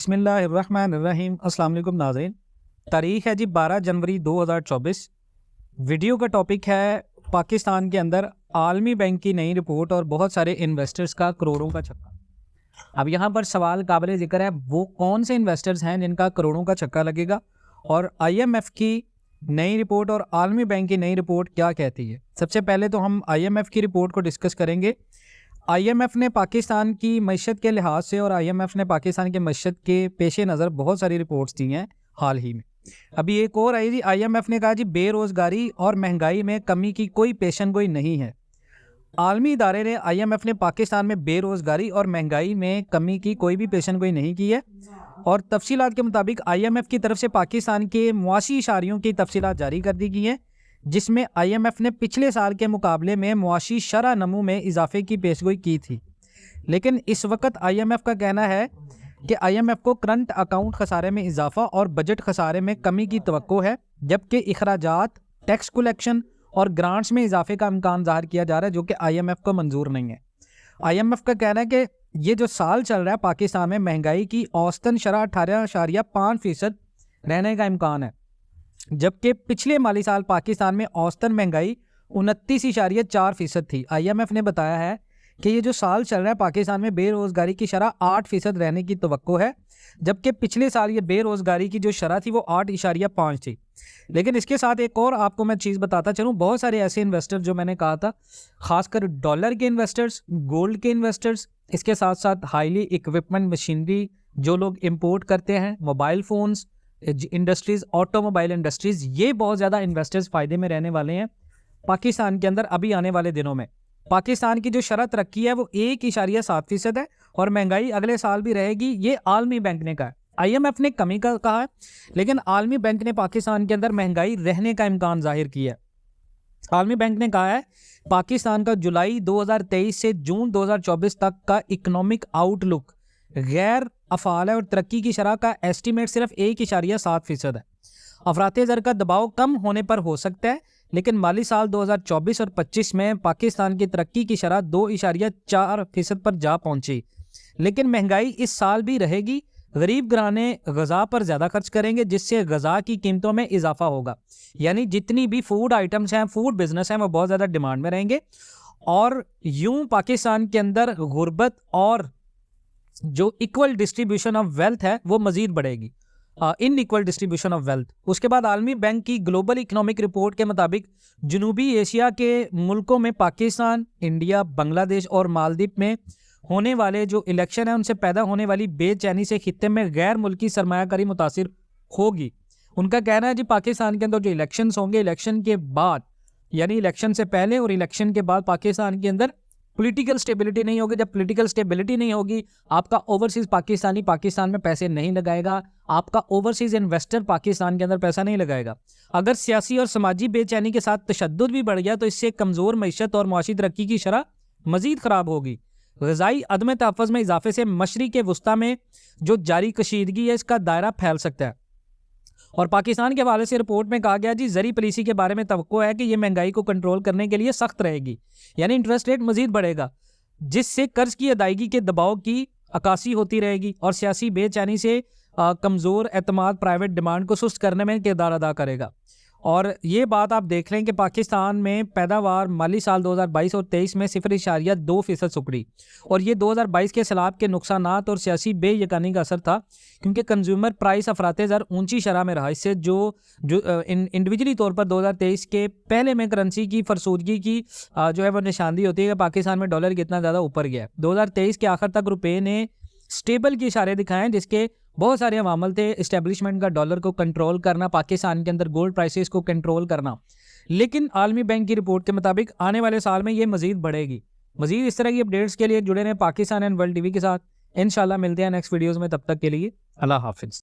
बिस्मिल्लाहिर्रहमानिर्रहीम। अस्सलाम वालेकुम नाज़रीन। तारीख़ है जी 12 जनवरी 2024। वीडियो का टॉपिक है पाकिस्तान के अंदर आलमी बैंक की नई रिपोर्ट और बहुत सारे इन्वेस्टर्स का करोड़ों का छक्का। अब यहाँ पर सवाल काबिल ज़िक्र है, वो कौन से इन्वेस्टर्स हैं जिनका करोड़ों का छक्का लगेगा और IMF की नई रिपोर्ट और आलमी बैंक की नई रिपोर्ट क्या कहती है। सबसे पहले तो हम IMF की रिपोर्ट को डिस्कस करेंगे। IMF ने पाकिस्तान की मईशत के लिहाज से और IMF ने पाकिस्तान की मईशत के पेश नज़र बहुत सारी रिपोर्ट्स दी हैं हाल ही में। अभी एक और आई जी, IMF ने कहा जी बेरोज़गारी और महंगाई में कमी की कोई पेशन गोई नहीं है। आलमी इदारे ने IMF ने पाकिस्तान में बेरोज़गारी और महंगाई में कमी की कोई भी पेशन गोई नहीं की है और तफसीलात के मुताबिक IMF की तरफ से पाकिस्तान के मुआशी इशारियों की तफसीलात जारी कर दी गई हैं, जिसमें IMF ने पिछले साल के मुकाबले में मुआशी शरह नमू में इजाफे की पेशगोई की थी। लेकिन इस वक्त IMF का कहना है कि IMF को करंट अकाउंट खसारे में इजाफा और बजट खसारे में कमी की तवक्को है, जबकि इखराजात, टैक्स कलेक्शन और ग्रांट्स में इजाफे का इम्कान ज़ाहिर किया जा रहा है, जो कि IMF को मंजूर नहीं है। IMF का कहना है कि ये जो साल चल रहा है पाकिस्तान में महंगाई की औसतन शरह 18.5% रहने का इम्कान है, जबकि पिछले माली साल पाकिस्तान में औसतन महंगाई 29.4% थी। IMF ने बताया है कि ये जो साल चल रहा है पाकिस्तान में बेरोज़गारी की शरह 8% रहने की तवक्को है, जबकि पिछले साल ये बेरोज़गारी की जो शरह थी वो 8.5 थी। लेकिन इसके साथ एक और आपको मैं चीज़ बताता चलूँ, बहुत सारे ऐसे इन्वेस्टर जो मैंने कहा था, ख़ासकर डॉलर के इन्वेस्टर्स, गोल्ड के इन्वेस्टर्स, इसके साथ साथ हाईली इक्विपमेंट मशीनरी जो लोग इम्पोर्ट करते हैं, mobile phones industries, automobile industries, ये बहुत ज़्यादा इन्वेस्टर्स फ़ायदे में रहने वाले हैं पाकिस्तान के अंदर अभी आने वाले दिनों में। पाकिस्तान की जो शरह तरक्की है वो 1.7% है और महंगाई अगले साल भी रहेगी, ये आलमी बैंक ने कहा है। IMF ने कमी का कहा है, लेकिन आलमी बैंक ने पाकिस्तान के अंदर महंगाई रहने का इम्कान जाहिर किया है। आलमी बैंक ने कहा है पाकिस्तान का जुलाई 2023 से जून 2024 तक का इकोनॉमिक आउटलुक गैर अफाल है और तरक्की की शरह का एस्टीमेट सिर्फ 1.7% है। अफराते ज़र का दबाव कम होने पर हो सकता है, लेकिन माली साल 2024 और 25 में पाकिस्तान की तरक्की की शरह 2.4% पर जा पहुंची। लेकिन महंगाई इस साल भी रहेगी। गरीब घराने गज़ा पर ज़्यादा खर्च करेंगे, जिससे गज़ा की कीमतों में इजाफा होगा। यानी जितनी भी फूड आइटम्स हैं, फूड बिजनेस हैं, वो बहुत ज़्यादा डिमांड में रहेंगे और यूं पाकिस्तान के अंदर गुर्बत और जो इक्वल डिस्ट्रीब्यूशन ऑफ वेल्थ है वो मज़ीद बढ़ेगी, in equal distribution of wealth. उसके बाद आलमी बैंक की ग्लोबल इकोनॉमिक रिपोर्ट के मुताबिक जनूबी एशिया के मुल्कों में पाकिस्तान, इंडिया, बांग्लादेश और मालदीव में होने वाले जो इलेक्शन है उनसे पैदा होने वाली बेचैनी से खित्ते में गैर मुल्की सरमायाकारी मुतासिर होगी। उनका कहना है जी पाकिस्तान के अंदर जो इलेक्शंस होंगे, इलेक्शन के बाद यानी इलेक्शन से पहले और इलेक्शन के बाद पाकिस्तान के अंदर पॉलिटिकल स्टेबिलिटी नहीं होगी। जब पॉलिटिकल स्टेबिलिटी नहीं होगी, आपका ओवरसीज़ पाकिस्तानी पाकिस्तान में पैसे नहीं लगाएगा, आपका ओवरसीज़ इन्वेस्टर पाकिस्तान के अंदर पैसा नहीं लगाएगा। अगर सियासी और समाजी बेचैनी के साथ तशद्दुद भी बढ़ गया तो इससे कमज़ोर मईशत और मुआशी तरक्की की शरह मज़ीद ख़राब होगी। ग़िज़ाई अदम तहफ़्फ़ुज़ में इजाफे से मशरिक़ वस्ता में जो जारी कशीदगी है इसका दायरा फैल सकता है। और पाकिस्तान के हवाले से रिपोर्ट में कहा गया जी ज़री पॉलिसी के बारे में तवक्को है कि ये महंगाई को कंट्रोल करने के लिए सख्त रहेगी, यानी इंटरेस्ट रेट मज़ीद बढ़ेगा, जिससे कर्ज की अदायगी के दबाव की अक्कासी होती रहेगी और सियासी बेचैनी से कमज़ोर एतमाद प्राइवेट डिमांड को सुस्त करने में किरदार अदा करेगा। और ये बात आप देख लें कि पाकिस्तान में पैदावार माली साल 2022 और 23 में 0.2% सुकड़ी और ये 2022 के सैलाब के नुकसानात और सियासी बेयकानी का असर था, क्योंकि कंज्यूमर प्राइस अफराते ज़र ऊंची शरह में रहा। इससे जो इंडिविजुअली तौर पर 2023 के पहले में करेंसी की फरसूदगी की जो है वो निशानदी होती है कि पाकिस्तान में डॉलर कितना ज़्यादा ऊपर गया है। 2023 के आखिर तक रुपये ने स्टेबल के इशारे दिखाए हैं, जिसके बहुत सारे अवामल थे। इस्टेब्लिशमेंट का डॉलर को कंट्रोल करना, पाकिस्तान के अंदर गोल्ड प्राइसेस को कंट्रोल करना। लेकिन आलमी बैंक की रिपोर्ट के मुताबिक आने वाले साल में ये मज़ीद बढ़ेगी। मज़ीद इस तरह की अपडेट्स के लिए जुड़े रहें पाकिस्तान एंड वर्ल्ड TV के साथ। इंशाल्लाह मिलते हैं नेक्स्ट वीडियोज़ में, तब तक के लिए अल्लाह हाफिज़।